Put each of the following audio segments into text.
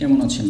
কেমন আছেন?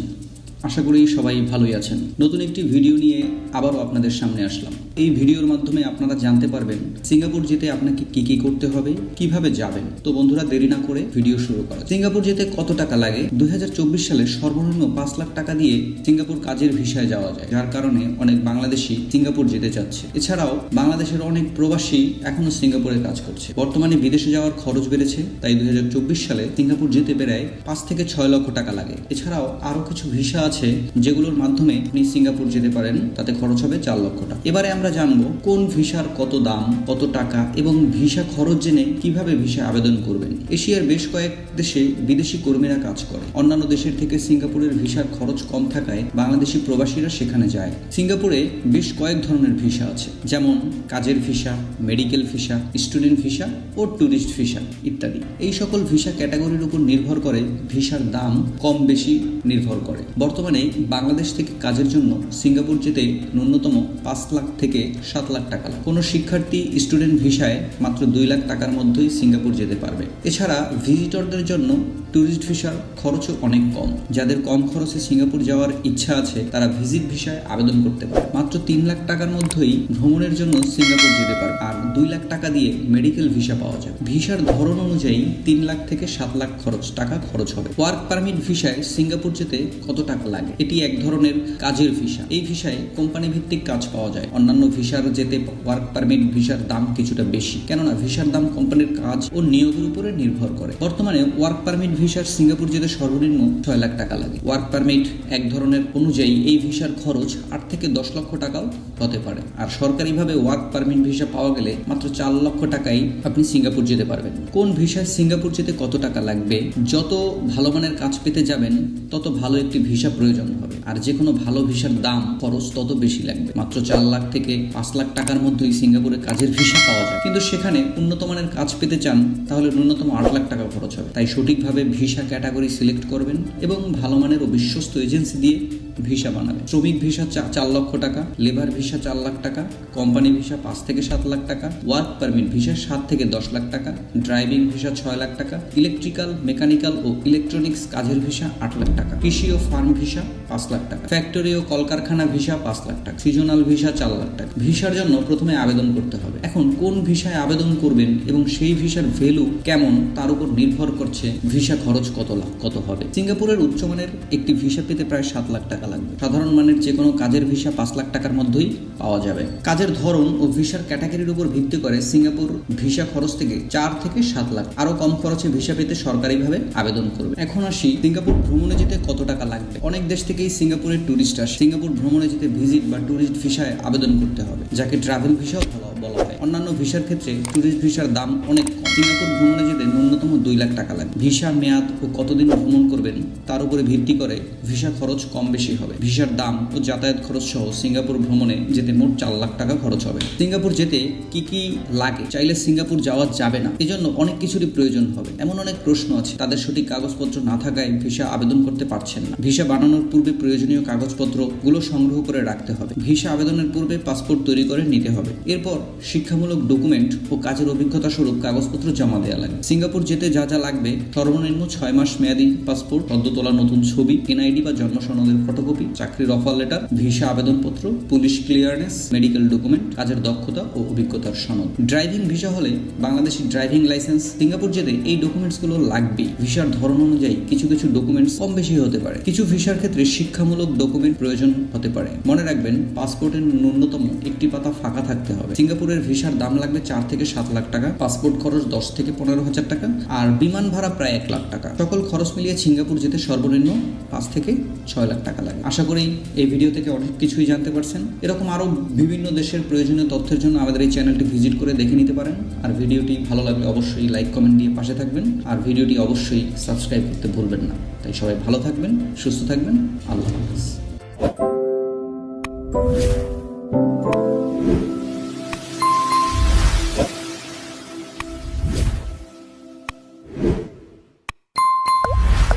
আশা করি সবাই ভালোই আছেন। নতুন একটি ভিডিও নিয়ে আবারও আপনাদের সামনে আসলাম। এই ভিডিওর মাধ্যমে আপনারা জানতে পারবেন সিঙ্গাপুর যেতে আপনাকে কি করতে হবে, কিভাবে যাবেন। তো বন্ধুরা, দেরি না করে ভিডিও শুরু করা। সিঙ্গাপুর যেতে কত টাকা লাগে? 2024 সালে সর্বনিম্ন 5 লাখ টাকা দিয়ে সিঙ্গাপুর কাজের ভিসায় যাওয়া যায়, যার কারণে অনেক বাংলাদেশি সিঙ্গাপুর যেতে চাচ্ছে। এছাড়াও বাংলাদেশের অনেক প্রবাসী এখনো সিঙ্গাপুরে কাজ করছে। বর্তমানে বিদেশে যাওয়ার খরচ বেড়েছে, তাই 2024 সালে সিঙ্গাপুর যেতে প্রায় 5 থেকে 6 লক্ষ টাকা লাগে। এছাড়াও আরো কিছু ভিসা আছে যেগুলোর মাধ্যমে আপনি সিঙ্গাপুর যেতে পারেন, তাতে খরচ হবে 4 লক্ষ টাকা। এবারে আমরা জানবো কোন ভিসার কত দাম, কত টাকা এবং ভিসা খরচ জেনে কিভাবে ভিসা আবেদন করবেন। এশিয়ার বেশ কয়েক দেশে বিদেশি কর্মীরা কাজ করে। অন্যান্য দেশের থেকে সিঙ্গাপুরের ভিসার খরচ কম থাকায় বাংলাদেশি প্রবাসীরা সেখানে যায়। সিঙ্গাপুরে বেশ কয়েক ধরনের ভিসা আছে, যেমন কাজের visa, medical visa, student visa ও ট্যুরিস্ট ভিসা ইত্যাদি। এই সকল ভিসা ক্যাটাগরির উপর নির্ভর করে ভিসার দাম কম বেশি নির্ভর করে। বর্তমানে বাংলাদেশ থেকে কাজের জন্য সিঙ্গাপুর যেতে ন্যূনতম 5 লাখ থেকে 7 লাখ টাকা লাগে। কোনো শিক্ষার্থী স্টুডেন্ট ভিসায় মাত্র 2 লাখ টাকার মধ্যেই সিঙ্গাপুর যেতে পারবে। এছাড়া ভিজিটরদের জন্য ট্যুরিস্ট ভিসার খরচও অনেক কম। যাদের কম খরচে সিঙ্গাপুর যাওয়ার ইচ্ছা আছে তারা ভিজিট ভিসায় আবেদন করতে পারে। মাত্র 3 লাখ টাকার মধ্যেই ভ্রমণের জন্য সিঙ্গাপুর যেতে পারে, আর 2 লাখ টাকা দিয়ে মেডিকেল ভিসা পাওয়া যাবে। ভিসার ধরন অনুযায়ী 3 লাখ থেকে 7 লাখ টাকা খরচ হবে। ওয়ার্ক পারমিট ভিসায় সিঙ্গাপুর যেতে কত টাকা লাগে? এটি এক ধরনের কাজের ভিসা। এই ভিসায় কোম্পানি ভিত্তিক কাজ পাওয়া যায়। অন্যান্য ভিসার যেতে ওয়ার্ক পারমিট ভিসার দাম কিছুটা বেশি, কেননা ভিসার দাম কোম্পানির কাজ ও নিয়োগের উপরে নির্ভর করে। বর্তমানে ওয়ার্ক পারমিট ভিসার সিঙ্গাপুর যেতে সর্বনিম্ন 6 লাখ টাকা লাগে। ওয়ার্ক পারমিট এক ধরনের অনুযায়ী এই ভিসার খরচ 8 থেকে 10 লক্ষ টাকাও হতে পারে। আর সরকারিভাবে ওয়ার্ক পারমিট ভিসা পাওয়া গেলে মাত্র 4 লক্ষ টাকায় আপনি সিঙ্গাপুর যেতে পারবেন। কোন ভিসায় সিঙ্গাপুর যেতে কত টাকা লাগবে? যত ভালো মানের কাজ পেতে যাবেন তত ভালো একটি ভিসা প্রয়োজন হবে, আর যে কোনো ভালো ভিসার দাম খরচ তত বেশি লাগবে। মাত্র 4 লাখ থেকে 5 লাখ টাকার মধ্যেই সিঙ্গাপুরে কাজের ভিসা পাওয়া যায়, কিন্তু সেখানে উন্নত মানের কাজ পেতে চান তাহলে ন্যূনতম 8 লাখ টাকা খরচ হবে। তাই সঠিকভাবে ভিসা ক্যাটাগরি সিলেক্ট করবেন এবং ভালো মানের ও বিশ্বস্ত এজেন্সি দিয়ে ভিসা বানাবেন। শ্রমিক ভিসা 4 লক্ষ টাকা, লেবার ভিসা 4 লাখ টাকা, কোম্পানি ভিসা 5 থেকে 7 লাখ টাকা, ওয়ার্ক পারমিট ভিসা 7 থেকে 10 লাখ টাকা, ড্রাইভিং ভিসা 6 লাখ টাকা, ইলেকট্রিক্যাল, মেকানিক্যাল ও ইলেকট্রনিক্স কাজের ভিসা 8 লাখ টাকা, কৃষি ও ফার্ম ভিসা 5 লাখ টাকা, ফ্যাক্টরি ও কলকারখানা ভিসা 5 লাখ টাকা, সিজনাল ভিসা 4 লাখ টাকা। ভিসার জন্য প্রথমে আবেদন করতে হবে। এখন কোন ভিসায় আবেদন করবেন এবং সেই ভিসার ভ্যালু কেমন তার উপর নির্ভর করছে ভিসা খরচ কত হবে। সিঙ্গাপুরের উচ্চমানের একটি ভিসা পেতে প্রায় 7 লাখ টাকা লাগবে। সাধারণ মানের যে কোনো কাজের ভিসা 5 লাখ টাকার মধ্যেই পাওয়া যাবে। কাজের ধরন ও ভিসার ক্যাটাগরির উপর ভিত্তি করে সিঙ্গাপুর ভিসা খরচ থেকে 4 থেকে 7 লাখ। আরো কম খরচে ভিসা পেতে সরকারিভাবে আবেদন করবে। এখন আসি সিঙ্গাপুর ভ্রমণে যেতে কত টাকা লাগবে। অনেক দেশ থেকেই সিঙ্গাপুরের ট্যুরিস্ট আসে। সিঙ্গাপুর ভ্রমণে যেতে ভিজিট বা ট্যুরিস্ট ভিসায় আবেদন করতে হবে, যাকে ট্রাভেল ভিসাও বলা হয়। অন্যান্য ভিসার ক্ষেত্রে ট্যুরিস্ট ভিসার দাম অনেক কম। সিঙ্গাপুর ভ্রমণে যেতে ন্যূনতম 2 লাখ টাকা লাগবে। ভিসার মেয়াদ ও কতদিন ভ্রমণ করবেন তার উপরে ভিত্তি করে ভিসা খরচ কম বেশি হবে। ভিসার দাম ও যাতায়াত খরচ সহ সিঙ্গাপুর ভ্রমণে যেতে মোট 4 লাখ টাকা খরচ হবে। সিঙ্গাপুর যেতে কি লাগে? চাইলে সিঙ্গাপুর যাওয়া যাবে না, এজন্য অনেক কিছুরই প্রয়োজন হবে। এমন অনেক প্রশ্ন আছে, তাদের সঠিক কাগজপত্র না থাকায় ভিসা আবেদন করতে পারছেন না। ভিসা বানানোর পূর্বে প্রয়োজনীয় কাগজপত্র গুলো সংগ্রহ করে রাখতে হবে। ভিসা আবেদনের পূর্বে পাসপোর্ট তৈরি করে নিতে হবে। এরপর শিক্ষামূলক ডকুমেন্ট ও কাজের অভিজ্ঞতা স্বরূপ কাগজপত্র জমা দেওয়া লাগে। সিঙ্গাপুর যেতে যা লাগবে: সর্বনিম্ন 6 মাস মেয়াদী পাসপোর্ট, সদ্য তোলা নতুন ছবি, এনআইডি বা জন্ম সনদের ফটোকপি, চাকরির অফার লেটার, ভিসা আবেদনপত্র, পুলিশ ক্লিয়ারেন্স, মেডিকেল ডকুমেন্ট, কাজের দক্ষতা ও অভিজ্ঞতার সনদ। ড্রাইভিং ভিসা হলে বাংলাদেশি ড্রাইভিং লাইসেন্স। সিঙ্গাপুর যেতে এই ডকুমেন্টস গুলো লাগবে। ভিসার ধরন অনুযায়ী কিছু ডকুমেন্টস কম বেশি হতে পারে। কিছু ভিসার ক্ষেত্রে শিক্ষামূলক ডকুমেন্ট প্রয়োজন হতে পারে। মনে রাখবেন, পাসপোর্টের ন্যূনতম একটি পাতা ফাঁকা থাকতে হবে। সিঙ্গাপুরের ভিসার দাম লাগবে 4 থেকে 7 লাখ টাকা, পাসপোর্ট খরচ 10 থেকে 15,000 টাকা, আর বিমান ভাড়া প্রায় 1 লাখ টাকা। সকল খরচ মিলিয়ে সিঙ্গাপুর যেতে সর্বনিম্ন 5 থেকে 6 লাখ টাকা লাগে। আশা করি এই ভিডিও থেকে অনেক কিছুই জানতে পারছেন। এরকম আরো বিভিন্ন দেশের প্রয়োজনীয় তথ্যের জন্য আমাদের এই চ্যানেলটি ভিজিট করে দেখে নিতে পারেন। আর ভিডিওটি ভালো লাগলে অবশ্যই লাইক কমেন্ট দিয়ে পাশে থাকবেন, আর ভিডিওটি অবশ্যই সাবস্ক্রাইব করতে ভুলবেন না। তাই সবাই ভালো থাকবেন, সুস্থ থাকবেন। আল্লাহ হাফেজ।